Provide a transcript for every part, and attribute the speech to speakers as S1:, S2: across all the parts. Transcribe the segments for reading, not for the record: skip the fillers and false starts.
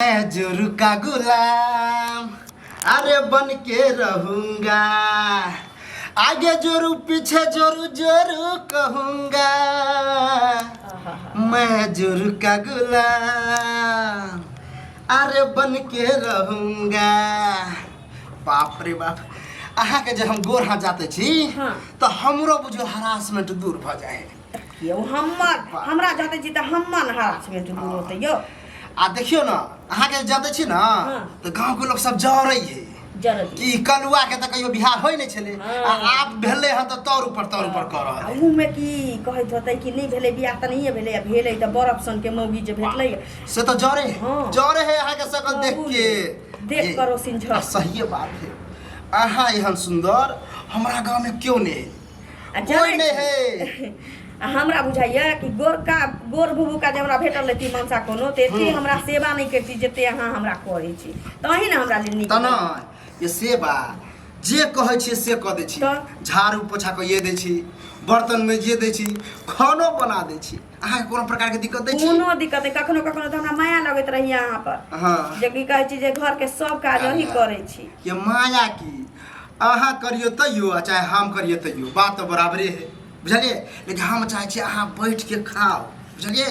S1: मैं जोरू का गुलाम अरे बन के रहूंगा, आगे जोरू पीछे जोरू जोरू कहूंगा। मैं जोरू का गुलाम अरे बन के रहूंगा। बाप रे बाप, अहाँ के जब हम गोर हाथ जाते छी तो हमरो बुझो हरासमेंट दूर भ जाए।
S2: हमरा जाते छी त हमर हरासमेंट दूर होते यो।
S1: आ देखियो ना, अहाँ के जाते छी ना तो गांव के लोग सब जरई है कि कलुआ के त कहियो बिहार होय नै छले, आ आप भेले ह त तौर ऊपर कर रहल।
S2: उ में की कहत होतै कि नहीं भेले बियाह त नहीं भेले, या भेले त बरफ सन के मौगी जे भेटलै
S1: से तो जरे है अहाँ के शकल
S2: देख करो सिंझर।
S1: सही बात है, अहाँ एहन सुंदर हमरा गांव में क्यों नहीं कोई नहीं है।
S2: हमरा बुझाइया कि गोर भुबुका जे हमरा भेटल रहती मनसा कोनो तेती हमरा सेवा नहीं करती जते अहाँ हमरा करै छी, तही ना हमरा लिए
S1: तना ये सेवा जे कहै छी से क दै छी। झाड़ू पोछा के ये दै छी, बर्तन में जे दै छी, खानो बना दै छी। अहाँ कोनो प्रकार के दिक्कत दै छी?
S2: कोनो दिक्कत है, कखनो कखनो त हमरा माया लगैत रही यहाँ पर। हां जे की कहै छी जे घर के सब काज अही करै छी।
S1: ये माया की अहाँ करियो तइयो चाहे हम करियो तइयो बात तो बराबरे है, बुझलिए। लेकिन हम चाहे छी अहाँ बैठ के खाओ, बुझलिए।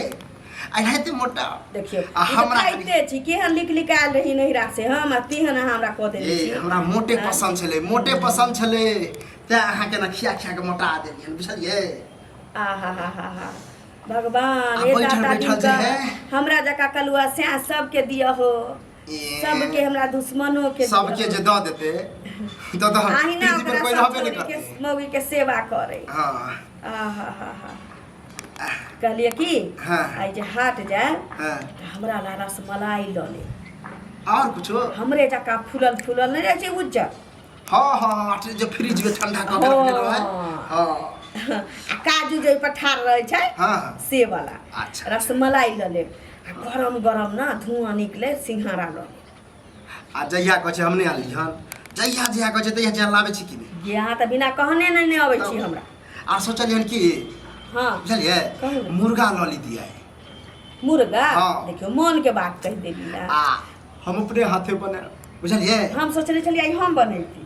S1: अनाहिते मोटा
S2: देखियो हमरा खाइते छी केहन लिख आयल रही नहिरा से हम तेहन हमरा क देले छी।
S1: हमरा मोटे पसंद छले, मोटे पसंद छले त अहाँ के ना खिया के मोटा देलियन, बुझलिए।
S2: आहा भगवान ए दादा हमरा जका कलुआ से सबके दिया हो, सबके हमरा दुश्मनों के
S1: सबके जे द देते तो
S2: आहिना पर कोई रहबे नहीं करते, मौगी के सेवा करे।
S1: हां
S2: आहा कहलिए कि आई जे हाट जाए हमरा ला रसमलाई ल ले।
S1: और कुछो
S2: हमरे जका फूलल नहीं रहे छै उज्जर।
S1: हां जो फ्रिज में ठंडा क के रखले रहे। हां
S2: काजू जे पर ठाड़ रहे छै से वाला।
S1: अच्छा
S2: रसमलाई ल ले, गरम ना धुआं निकले सिंघारा ल ले।
S1: आ जइया कह हम नहीं आली हन, जइया कह तइया जे लावे छी कि नहीं?
S2: यहाँ त बिना कहने नहीं आवे छी हमरा।
S1: आ सोचलियन कि हां बुझलिए मुर्गा ल ली दिया है।
S2: मुर्गा देखियो मन के बात कह देली ना।
S1: आ हम अपने हाथे बने, बुझलिए। हम
S2: सोचले छलिए हम बनैती।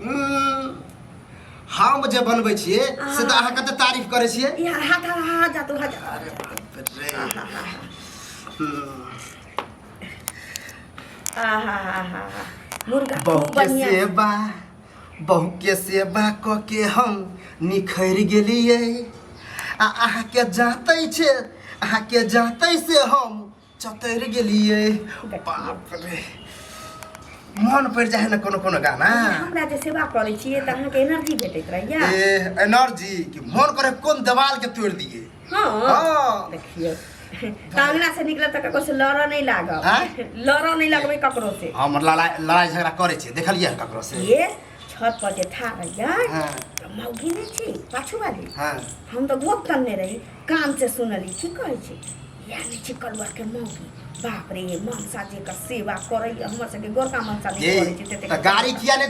S1: हम जे बनबै छिए से त अहाँ कते तारीफ करे छिए।
S2: हाथ जा तू हाथ।
S1: अरे बाप रे।
S2: मुर्गा
S1: बहु के सेवा क के हम निखैर गेलिए। अहाँ के जाते से हम चतर गेलिए। बाप रे मन पड़ जाए ना कोनो गाना।
S2: हमरा जे सेवा करै छिए त अहाँ के एनर्जी भेटैत रहैया।
S1: एनर्जी कि मन करे कोन दीवार के तोड़ दिए।
S2: हां देखियो टांगना से निकले त ककरो से लड़ नहीं लागब। लड़ नहीं लगबै ककरो से।
S1: हम लड़ाई झगड़ा करे छी, देखलिए ककरो से।
S2: ये छत पर जे ठाड़ रहिया त मौगी नहीं छी पाछू वाली। हम तो घोक तन्ने रही, कान से सुनली की कहै छी यानी छी कलुआ के मौगी। बाप रे मनसा जी का सेवा करे हमर सके गोरका मनसा नहीं करे छी त
S1: गाड़ी किया ने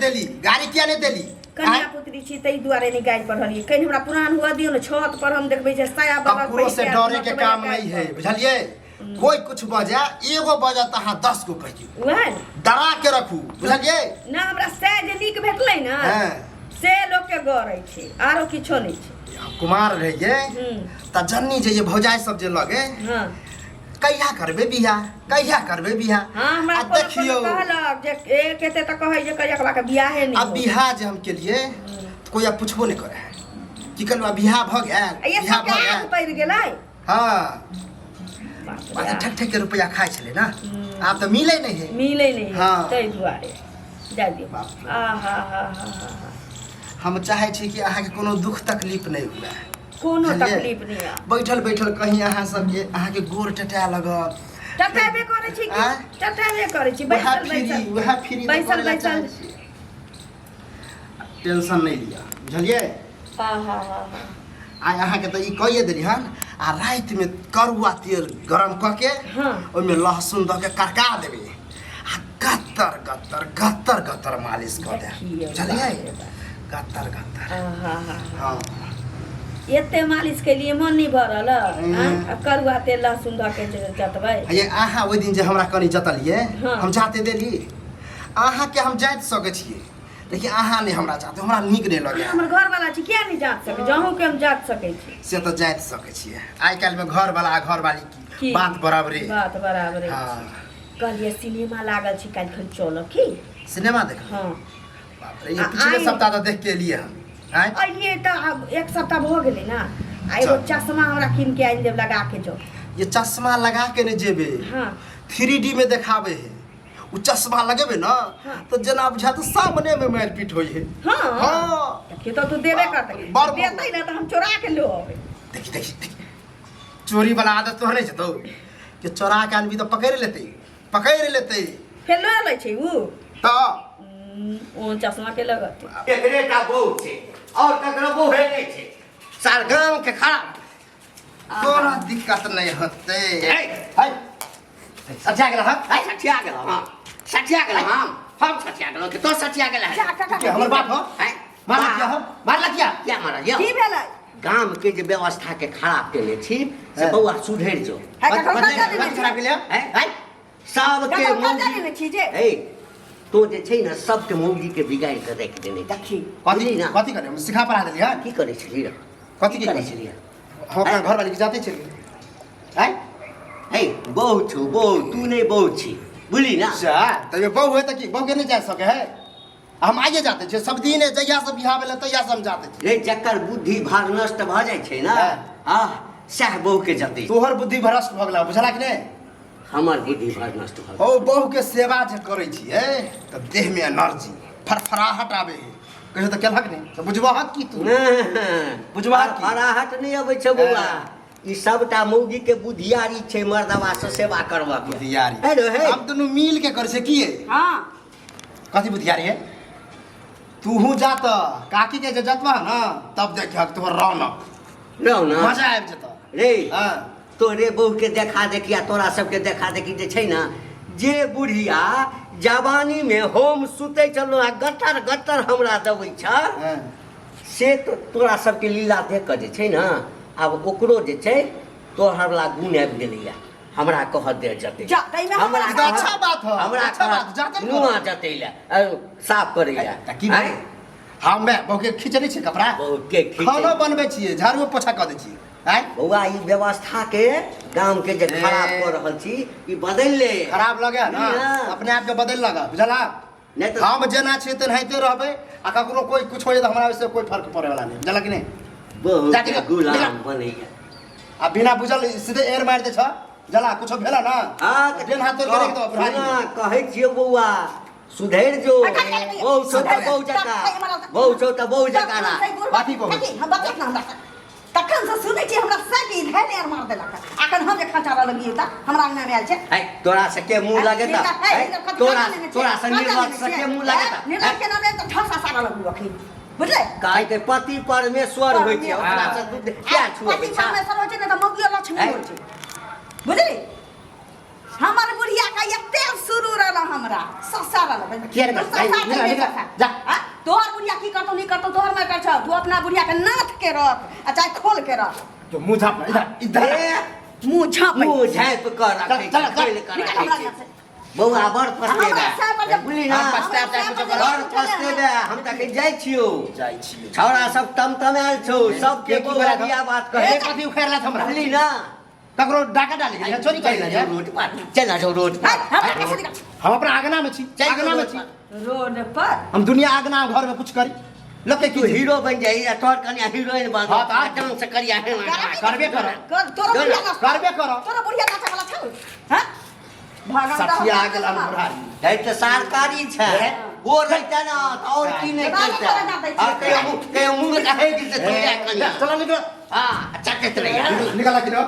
S1: देली?
S2: कन्या पुत्री छी तई दुआरे नहीं गाय पढ़लिए। कहीं हमरा पुरान हुआ दियो न छत पर हम देखबै जे साया बगल
S1: पर से डरे के काम नहीं है, बुझलिए। कोई कुछ बजा एगो बजा त हां 10 गो कहियो वह डरा के रखू, बुझलिए
S2: ना। हमरा से जे नीक भेटलै ना से लोग के गरै छै, आरो किछो नहीं छै।
S1: कुमार रहिए त जन्नी जे ये भौजाई सब जे लगे कहिया करबे बियाह।
S2: हां हमरा देखियो कहलक जे एक एते त कहै जे कहिया के बियाह है नहीं।
S1: अब बियाह जे हम के लिए कोई अब पूछबो नहीं करे कि कलवा बियाह भ गया
S2: पड़ गेलै।
S1: हां बात ठक के रुपया खाइ छले ना, आब त मिलै नहीं है तै दुआरे जा दियो। आहा हम चाहे छी कि अहाँ के कोनो दुख तकलीफ नहीं हुए।
S2: कोनो तकलीफ नहीं आ
S1: बैठल कहीं अहाँ सब के अहाँ के गोर टटा लगत।
S2: टटाबे करे छी कि टटाबे करे छी। बैसल
S1: टेंशन नहीं लिया, बुझलिए। आ अहाँ के त ई कहिए देली हन। आ रात में करुआ तेल गरम क के ओइ में लहसुन द के करका देबे, आ गत्तर मालिश कर दे, बुझलिए। गत्तर हां
S2: एते मालिश के लिए मन नहीं भरल करुआ तेल लहसुन ध के जतबै
S1: ये आहा ओइ दिन जे हमरा कनी जतलिए
S2: हाँ।
S1: हम जाते देली आहा के हम जात सके छिए लेकिन आहा नहीं हमरा जाते हमरा नीक नहीं लगे
S2: हमर घर वाला छी किया नहीं जात सके जहू के हम जात सके छी
S1: से तो जात सके छिए आई काल में घर वाला घर वाली की बात बराबरे हां
S2: कहलिए सिनेमा लागल छी काल खन चलो की
S1: सिनेमा देख
S2: हां
S1: बाप रे ये पिछले सप्ताह तो देख के लिए हम
S2: आइए तो एक सप्ताह हो गेले ना एगो चश्मा हमरा किन के आइन देब लगा के जो
S1: ये चश्मा लगा के नहीं जेबे
S2: हां
S1: 3D में दिखावे है उ चश्मा लगेबे ना तो जना बुझा तो सामने में मारपीट होई है
S2: हां
S1: हां
S2: के तो तू देबे करते देतै ना तो हम चोरा के लो आवे
S1: देखी चोरी वाला आदत तो नहीं जतो कि चोरा के आदमी तो पकड़ लेते
S2: फिर ले ले छै उ
S1: तो
S2: ओ चश्मा के लगत
S3: एकरे का बहु छे और ककरो बहु है नहीं छे सार गांव के खराब
S1: तोरा दिक्कत नहीं होते
S3: है सच्चा गेल हम सच्चा गेल हम सच्चा गेल के तो सच्चा गेल है
S1: के हमर बाप हो मारला क्या
S3: मारा यो
S2: की भेलै
S3: गांव के जे व्यवस्था के खराब केले छी से बौआ सुधर जो
S1: खराब के लिए
S3: है सब के
S2: मौगी छी जे
S3: ए तो जे छै ना सब के मौगी के बिगाड़ के रख देने
S2: देखी
S1: कथी करे हम सिखा पढ़ा देली हां
S3: की करे छली
S1: कथी
S3: करे छली
S1: हम अपना घर वाली के जाते छली
S3: है हे बहु छु बहु तू नहीं बहु छी बुझली ना
S1: जा तो ये बहू है त की बहू के नहीं जा सके है हम आगे जाते छे सब दिन जइया से बियाह भेले तइया से हम जाते छे
S3: रे जकर बुद्धि भार नष्ट भ जाय छै ना हां सह बहु के जते
S1: तोहर बुद्धि भ्रष्ट भ गेला बुझला कि नहीं
S3: हमर बुद्धि भार नष्ट भ
S1: ओ बहू के सेवा जे करै छिए त देह में एनर्जी फरफराहट आवे है कहियो त केलहक नहीं तो बुझबा की तू बुझबा की
S3: फराहट नहीं अबै छै बौआ ई सबटा मौगी के बुधियारी छै मर्दवा से सेवा करबा के
S1: बुधियारी
S3: हेलो हे
S1: हम दुनु मिल के कर से किए
S2: हां
S1: कथी बुधियारी है तू हूं जा त काकी के जे जतवा ना तब देखक तोहर रौनक मजा आबि जता
S3: रे
S1: हां
S3: तोरे बहू के देखा देखिया तोरा सबके देखा देखी जे छै ना जे बुढ़िया जवानी में हम सुते चलो आ गटर गटर हमरा दबै छ से तो तोरा सबके लीला देख के जे छै ना अब ओकरो जे छै तोहर वाला गुण आबि गेलैया हमरा कह दे जते
S1: हमरा अच्छा बात है
S3: हमरा
S1: अच्छा बात जाते
S3: नुआ जते ले साफ करैया
S1: की हम बहू के खिचड़ी छै कपड़ा
S3: बहू के
S1: खाना बनबै छिए झाड़ू पोछा क दै छिए
S3: बौआ ई व्यवस्था के गांव के जे खराब कर रहल छी ई बदल ले
S1: खराब लगे ना अपने आप के बदल लगा बुझला नहीं तो हम जेना छी तेनाहिते रहबै आ ककरो कोई कुछ हो जाए त हमरा से कोई फर्क पड़े वाला नहीं बुझला कि नहीं
S3: बहुत गुलाम बनैया
S1: आ बिना बुझल सीधे एर मार दे छ जला कुछ भेला ना
S3: हां
S1: त देन हाथ करे के तो
S3: ना कहै छियो बौआ सुधैर जो बहुत छोटा बहुत जका
S1: बाती को
S2: हम बचत ना हमरा तखन से सुनै छी हमरा सगी धैले आर मार देलक अखन हम जे खचारा लगियो त हमरा अंगना में आयल छै
S3: है तोरा से के मुंह लगेता तोरा से निर्वात से के मुंह लगेता
S2: निर्वात के नाम त ठसा सारा लगु अखन बुझले
S3: काहे के पति परमेश्वर होय छै ओकरा से दूध क्या छुए
S2: पति परमेश्वर होय छै न त मगियो लक्ष्मी होय छै बुझली हमर बुढ़िया का एते शुरू रहला हमरा ससा रहला
S1: के जा
S2: तोहर बुढ़िया की करतो नहीं करतो तोहर में कर छ तू अपना बुढ़िया के नाथ के रख आ चाहे खोल के रख
S1: तो मुंह झाप इधर
S2: मुंह
S3: झाप कर रखे चल बौआ बड़ पस्ते बुझली ना बड़ पस्ते हम त के जाय छियो छौरा सब तमतमाल छौ सब के बढ़िया बात कहे
S1: कथी उखेरला हमरा
S3: बुझली ना
S1: ककरो डाका डाली है चोरी कइला है
S3: रोड पर चल ना रोड
S1: हम अपना आंगना में छी आंगना में छी
S2: रोड पर
S1: हम दुनिया आंगना घर में कुछ करी लोग
S3: तू हीरो बन जाई तोर कन्या हीरोइन बन
S1: हां त
S3: एकदम से करिया है
S1: करबे करो करबे करो
S2: तोरा बुढ़िया नाचा वाला छौ हां भागा
S1: सठिया गेल बुढ़ारी
S3: है त सरकारी छै वो रहता ना और की नहीं करता के मुंह में कहे कि से तोरा कन्या
S1: चलो निकल
S3: हां चकत रही
S1: निकल